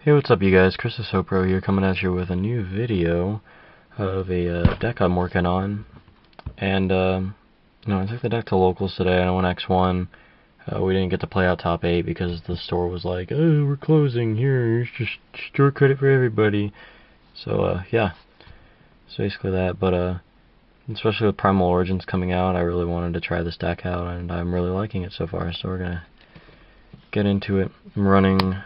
Hey, what's up, you guys? Chris the SoPro here, coming at you with a new video of a deck I'm working on. And I took the deck to locals today. I went X1. We didn't get to play out top 8 because the store was like, "Oh, we're closing here. It's just store credit for everybody." So yeah, so basically that. But especially with Primal Origins coming out, I really wanted to try this deck out, and I'm really liking it so far. So we're gonna get into it. I'm running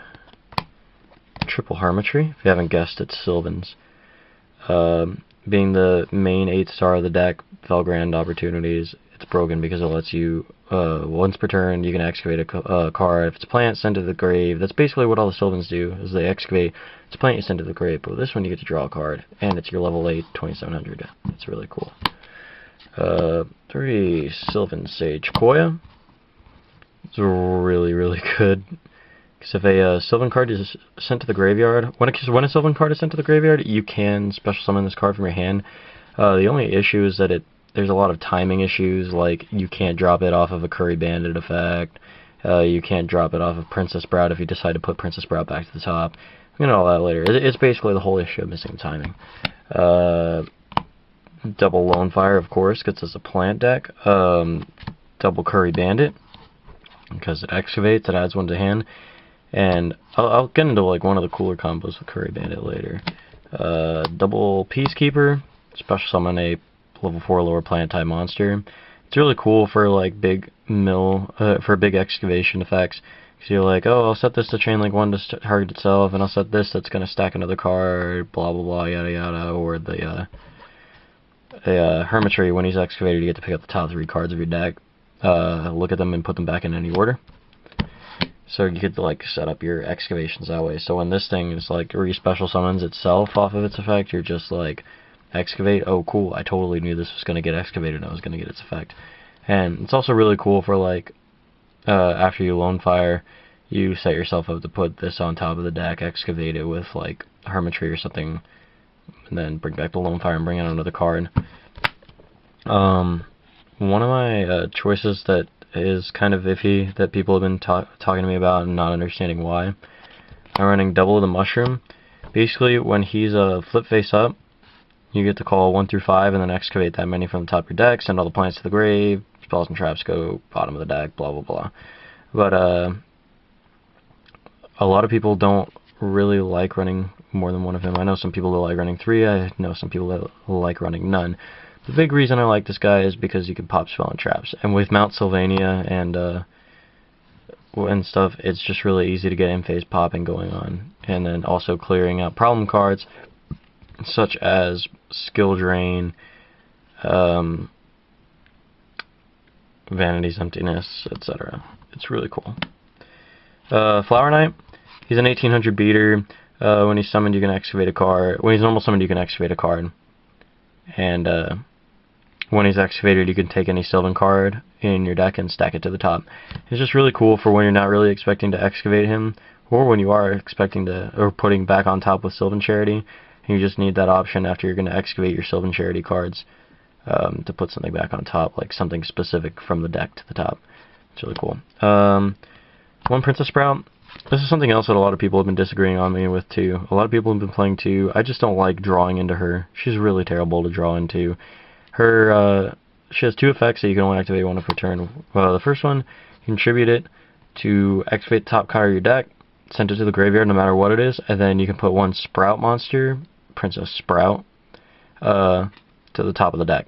Triple Harmony. If you haven't guessed, it's Sylvans. Being the main 8-star of the deck, Felgrand Opportunities, it's broken because it lets you, once per turn, you can excavate a card. If it's a plant, send to the grave. That's basically what all the Sylvans do, is they excavate. It's a plant, you send to the grave. But with this one, you get to draw a card, and it's your level 8, 2700. It's really cool. 3 Sylvan Sage Koya. It's really, really good. Because if a Sylvan card is sent to the graveyard, when a Sylvan card is sent to the graveyard, you can special summon this card from your hand. The only issue is that there's a lot of timing issues, like you can't drop it off of a Curry Bandit effect, you can't drop it off of Princess Sprout if you decide to put Princess Sprout back to the top. I'm going to all that later. It's basically the whole issue of missing timing. Double Lone Fire, of course, gets us a plant deck. Double Curry Bandit, because it excavates, it adds one to hand. And I'll get into like one of the cooler combos with Curry Bandit later. Double Peacekeeper, special summon a level 4 lower plant type monster. It's really cool for like big big excavation effects. So you're like, oh, I'll set this to chain link 1 to target itself, and I'll set this that's gonna stack another card, blah blah blah, yada yada. Or the Hermitry, when he's excavated, you get to pick up the top 3 cards of your deck, look at them and put them back in any order. So you could like set up your excavations that way. So when this thing is like re-special summons itself off of its effect, you're just like, excavate, oh cool, I totally knew this was going to get excavated and I was going to get its effect. And it's also really cool for like, after you Lone Fire, you set yourself up to put this on top of the deck, excavate it with like Hermitry or something, and then bring back the Lone Fire and bring out another card. One of my choices that is kind of iffy that people have been talking to me about and not understanding why. I'm running Double the Mushroom. Basically, when he's flip face up, you get to call 1 through 5 and then excavate that many from the top of your deck, send all the plants to the grave, spells and traps go bottom of the deck, blah blah blah. But a lot of people don't really like running more than one of him. I know some people that like running 3, I know some people that like running none. The big reason I like this guy is because you can pop spell and traps, and with Mount Sylvania and stuff, it's just really easy to get in-phase popping going on, and then also clearing out problem cards such as Skill Drain, Vanity's Emptiness, etc. It's really cool. Flower Knight, he's an 1800 beater. When he's summoned, you can excavate a card. When he's normal summoned, you can excavate a card, and when he's excavated, you can take any Sylvan card in your deck and stack it to the top. It's just really cool for when you're not really expecting to excavate him, or when you are expecting to, or putting back on top with Sylvan Charity, and you just need that option after you're going to excavate your Sylvan Charity cards to put something back on top, like something specific from the deck to the top. It's really cool. One Princess Sprout. This is something else that a lot of people have been disagreeing on me with too. A lot of people have been playing too. I just don't like drawing into her. She's really terrible to draw into. She has 2 effects that you can only activate 1 per turn. The first one, contribute it to activate the top card of your deck, send it to the graveyard no matter what it is, and then you can put 1 Sprout monster, Princess Sprout, to the top of the deck.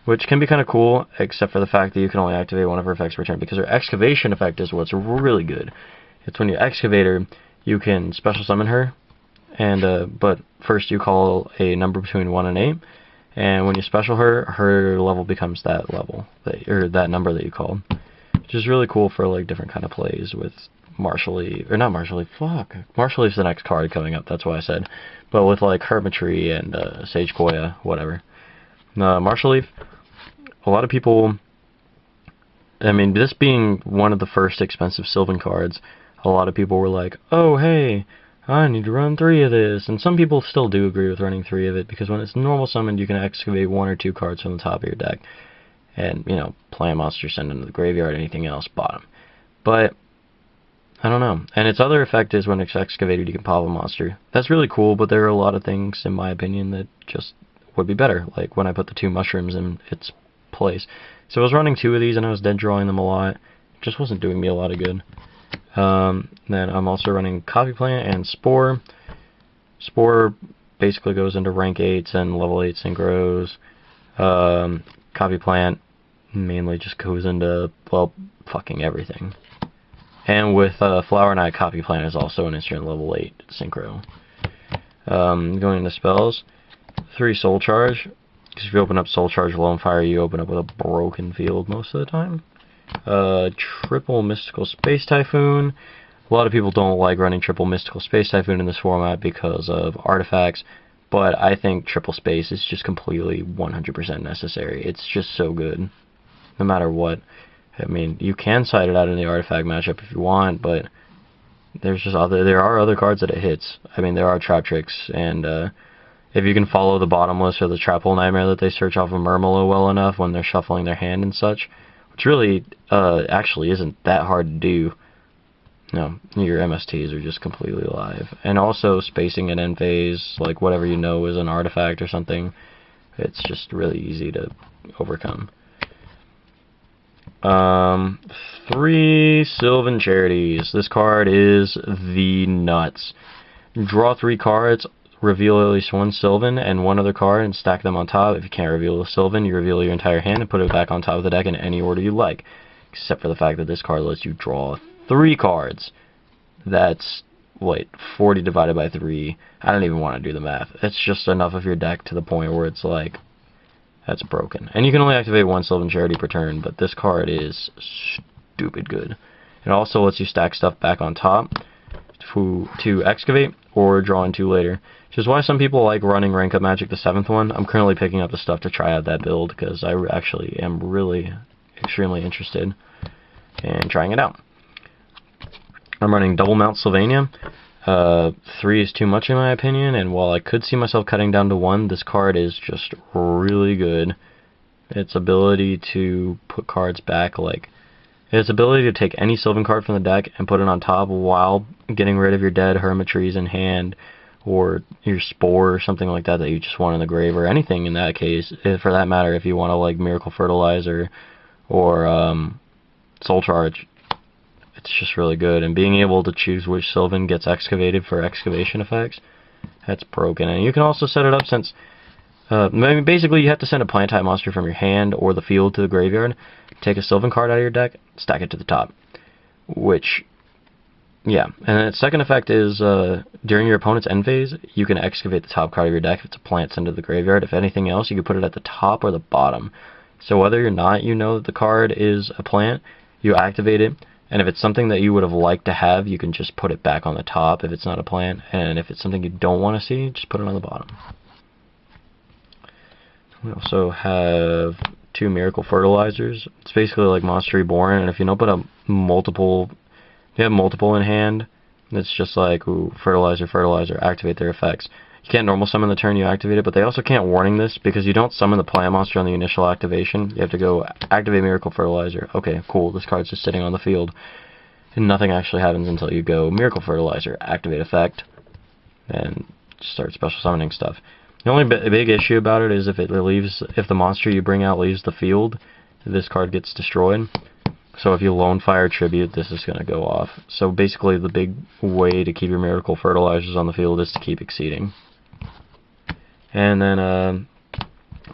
Which can be kind of cool, except for the fact that you can only activate 1 of her effects per turn, because her excavation effect is what's really good. It's when you excavate her, you can special summon her, and but first you call a number between 1 and 8, and when you special her, her level becomes that level, or that number that you called. Which is really cool for like different kind of plays with Martial Leaf, or not Martial Leaf, fuck. Martial Leaf's the next card coming up, that's why I said. But with like Hermitry and Sage Koya, whatever. Martial Leaf, a lot of people, I mean, this being one of the first expensive Sylvan cards, a lot of people were like, oh hey, I need to run 3 of this, and some people still do agree with running 3 of it, because when it's normal summoned, you can excavate 1 or 2 cards from the top of your deck, and, you know, play a monster, send them to the graveyard, anything else, bottom. But I don't know. And its other effect is when it's excavated, you can pop a monster. That's really cool, but there are a lot of things, in my opinion, that just would be better. Like when I put the 2 mushrooms in its place. So I was running 2 of these, and I was dead drawing them a lot. It just wasn't doing me a lot of good. Then I'm also running Copy Plant and Spore. Spore basically goes into rank 8s and level 8s and grows. Copy Plant mainly just goes into, well, fucking everything. And with Flower Knight, Copy Plant is also an instant level 8 synchro. Going into spells, 3 Soul Charge, because if you open up Soul Charge Lone Fire, you open up with a broken field most of the time. Triple Mystical Space Typhoon. A lot of people don't like running Triple Mystical Space Typhoon in this format because of artifacts, but I think Triple Space is just completely 100% necessary. It's just so good, no matter what. I mean, you can side it out in the artifact matchup if you want, but there are other cards that it hits. I mean, there are trap tricks, and if you can follow the bottomless or the trap hole nightmare that they search off of Murmalo well enough when they're shuffling their hand and such, which really actually isn't that hard to do. No, your MSTs are just completely alive. And also spacing an end phase, like whatever you know is an artifact or something, it's just really easy to overcome. 3 Sylvan Charities. This card is the nuts. Draw 3 cards, reveal at least 1 Sylvan and 1 other card, and stack them on top. If you can't reveal a Sylvan, you reveal your entire hand and put it back on top of the deck in any order you like. Except for the fact that this card lets you draw 3 cards. That's, wait, 40 divided by 3. I don't even want to do the math. It's just enough of your deck to the point where it's like, that's broken. And you can only activate 1 Sylvan Charity per turn, but this card is stupid good. It also lets you stack stuff back on top to excavate or draw into later. Which is why some people like running Rank Up Magic, the 7th one. I'm currently picking up the stuff to try out that build, because I actually am really extremely interested in trying it out. I'm running Double Mount Sylvania. 3 is too much in my opinion, and while I could see myself cutting down to 1, this card is just really good. Its ability to put cards back, like its ability to take any Sylvan card from the deck and put it on top while getting rid of your dead Hermitries in hand, or your Spore or something like that that you just want in the grave, or anything in that case, for that matter, if you want to like Miracle Fertilizer or Soul Charge. It's just really good, and being able to choose which Sylvan gets excavated for excavation effects, that's broken. And you can also set it up since, basically you have to send a plant type monster from your hand or the field to the graveyard, take a Sylvan card out of your deck, stack it to the top. Which, yeah. And its second effect is, during your opponent's end phase, you can excavate the top card of your deck if it's a plant sent to the graveyard. If anything else, you can put it at the top or the bottom. So whether or not you know that the card is a plant, you activate it. And if it's something that you would have liked to have, you can just put it back on the top if it's not a plant. And if it's something you don't want to see, just put it on the bottom. We also have 2 Miracle Fertilizers. It's basically like Monster Reborn, and if you don't put up multiple, if you have multiple in hand, it's just like, ooh, Fertilizer, Fertilizer, activate their effects. You can't normal summon the turn you activate it, but they also can't warning this, because you don't summon the plant monster on the initial activation. You have to go activate Miracle Fertilizer. Okay, cool, this card's just sitting on the field. And nothing actually happens until you go Miracle Fertilizer, activate effect, and start special summoning stuff. The only big issue about it is if the monster you bring out leaves the field, this card gets destroyed. So if you Lone Fire Tribute, this is going to go off. So basically the big way to keep your Miracle Fertilizers on the field is to keep exceeding. And then a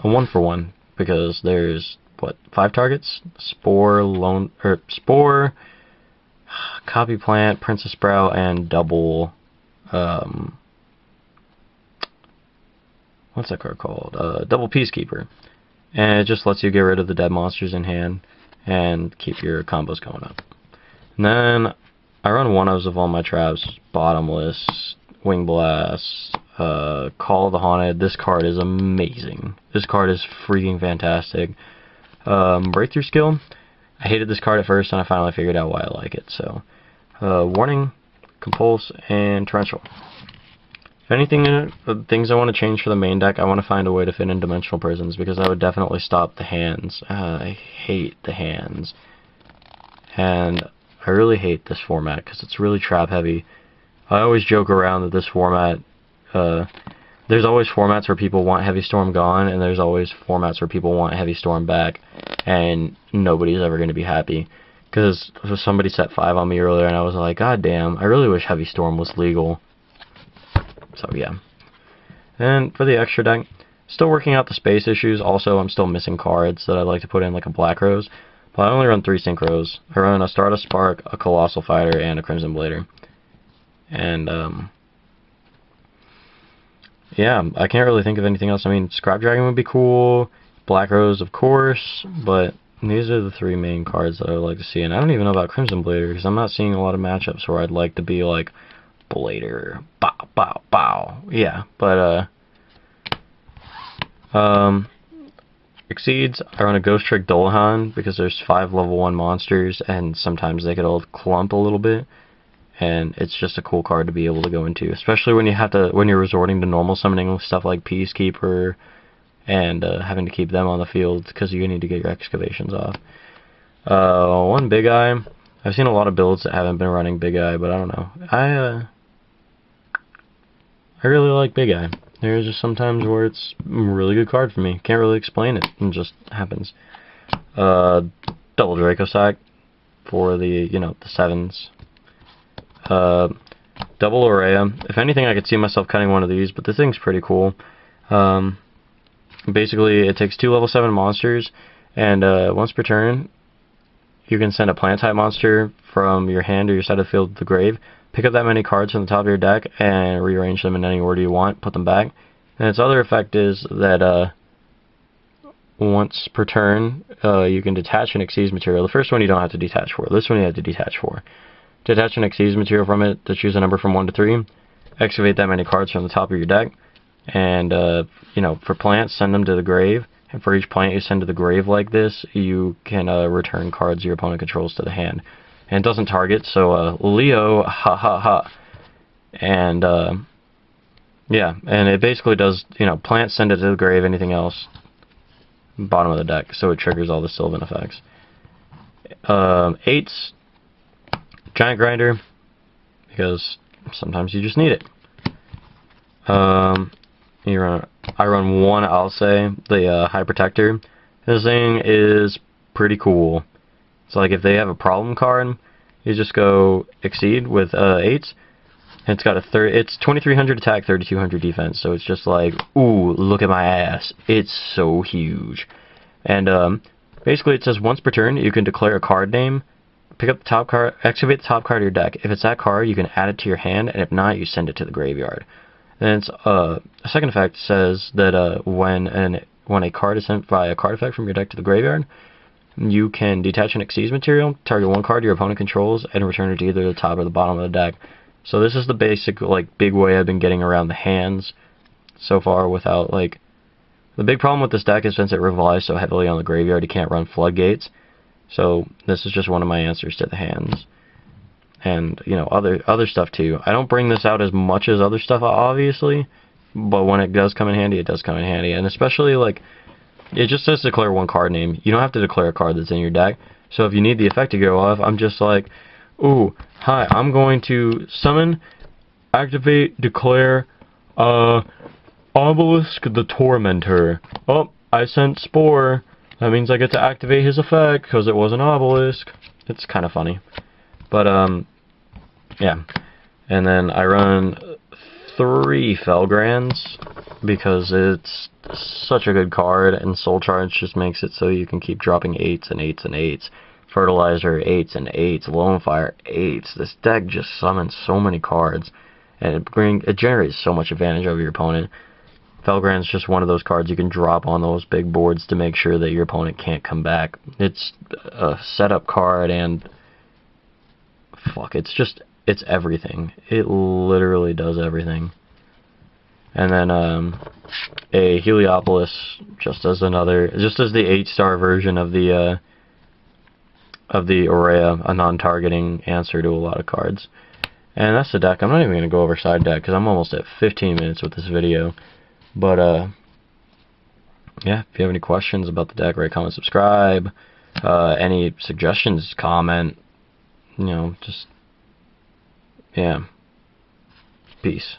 1-for-1, because there's, what, 5 targets? Spore, Spore, Copy Plant, Princess Sprout, and double, what's that card called? Double Peacekeeper. And it just lets you get rid of the dead monsters in hand and keep your combos going up. And then I run 1-ofs of all my traps, Bottomless, Wing Blast, Call of the Haunted. This card is amazing. This card is freaking fantastic. Breakthrough Skill. I hated this card at first, and I finally figured out why I like it. So, Warning, Compulse, and Torrential. If anything, things I want to change for the main deck, I want to find a way to fit in Dimensional Prisons, because I would definitely stop the hands. I hate the hands. And I really hate this format because it's really trap heavy. I always joke around that this format, there's always formats where people want Heavy Storm gone, and there's always formats where people want Heavy Storm back, and nobody's ever going to be happy. Because somebody set 5 on me earlier, and I was like, God damn, I really wish Heavy Storm was legal. So yeah. And for the extra deck, still working out the space issues. Also, I'm still missing cards that I'd like to put in, like a Black Rose. But I only run 3 Synchros. I run a Stardust Spark, a Colossal Fighter, and a Crimson Blader. And, yeah, I can't really think of anything else. I mean, Scrap Dragon would be cool. Black Rose, of course. But these are the 3 main cards that I would like to see. And I don't even know about Crimson Blader, because I'm not seeing a lot of matchups where I'd like to be like, Blader, bow, bow, bow. Yeah, but, Exceeds, I run a Ghost Trick Dolahan because there's 5 level 1 monsters and sometimes they could all clump a little bit, and it's just a cool card to be able to go into, especially when you're resorting to normal summoning with stuff like Peacekeeper and having to keep them on the field because you need to get your excavations off. 1 Big Eye. I've seen a lot of builds that haven't been running Big Eye, but I don't know. I really like Big Eye. There's just sometimes where it's a really good card for me. Can't really explain it. It just happens. Double Draco Sack for the, the 7s. Double Aurea. If anything, I could see myself cutting one of these, but this thing's pretty cool. Basically, it takes 2 level 7 monsters, and once per turn, you can send a plant-type monster from your hand or your side of the field to the grave. Pick up that many cards from the top of your deck and rearrange them in any order you want, put them back. And its other effect is that once per turn, you can detach an Xyz material. The first one you don't have to detach for. This one you have to detach for. Detach an Xyz material from it to choose a number from 1 to 3. Excavate that many cards from the top of your deck. And, for plants, send them to the grave. And for each plant you send to the grave like this, you can return cards your opponent controls to the hand. And it doesn't target, so Leo, ha ha ha. And, yeah, and it basically does, plants send it to the grave, anything else, bottom of the deck, so it triggers all the Sylvan effects. 8s, Giant Grinder, because sometimes you just need it. I run 1, I'll say, the High Protector. This thing is pretty cool. So, like, if they have a problem card, you just go Exceed with 8s. And it's got it's 2300 attack, 3200 defense. So it's just like, ooh, look at my ass. It's so huge. And basically, it says once per turn, you can declare a card name, pick up the top card, excavate the top card of your deck. If it's that card, you can add it to your hand, and if not, you send it to the graveyard. And it's a second effect says that when a card is sent via a card effect from your deck to the graveyard, you can detach an Xyz material, target 1 card your opponent controls, and return it to either the top or the bottom of the deck. So this is the basic, big way I've been getting around the hands so far without, the big problem with this deck is since it relies so heavily on the graveyard, you can't run floodgates. So this is just one of my answers to the hands. And, other stuff too. I don't bring this out as much as other stuff, obviously, but when it does come in handy, it does come in handy. And especially, it just says declare 1 card name. You don't have to declare a card that's in your deck. So if you need the effect to go off, I'm just like, ooh, hi, I'm going to summon, activate, declare, Obelisk the Tormentor. Oh, I sent Spore. That means I get to activate his effect because it was an Obelisk. It's kind of funny. But, yeah. And then I run 3 Felgrands because it's such a good card, and Soul Charge just makes it so you can keep dropping 8s and 8s and 8s. Fertilizer, 8s and 8s. Lone Fire, 8s. This deck just summons so many cards, and it generates so much advantage over your opponent. Felgrand's just one of those cards you can drop on those big boards to make sure that your opponent can't come back. It's a setup card, and it's everything. It literally does everything. And then a Heliopolis, just as the 8-star version of the Aurea, a non-targeting answer to a lot of cards. And that's the deck. I'm not even going to go over side deck because I'm almost at 15 minutes with this video. But yeah, if you have any questions about the deck, rate, comment, subscribe. Any suggestions, comment. just, yeah. Peace.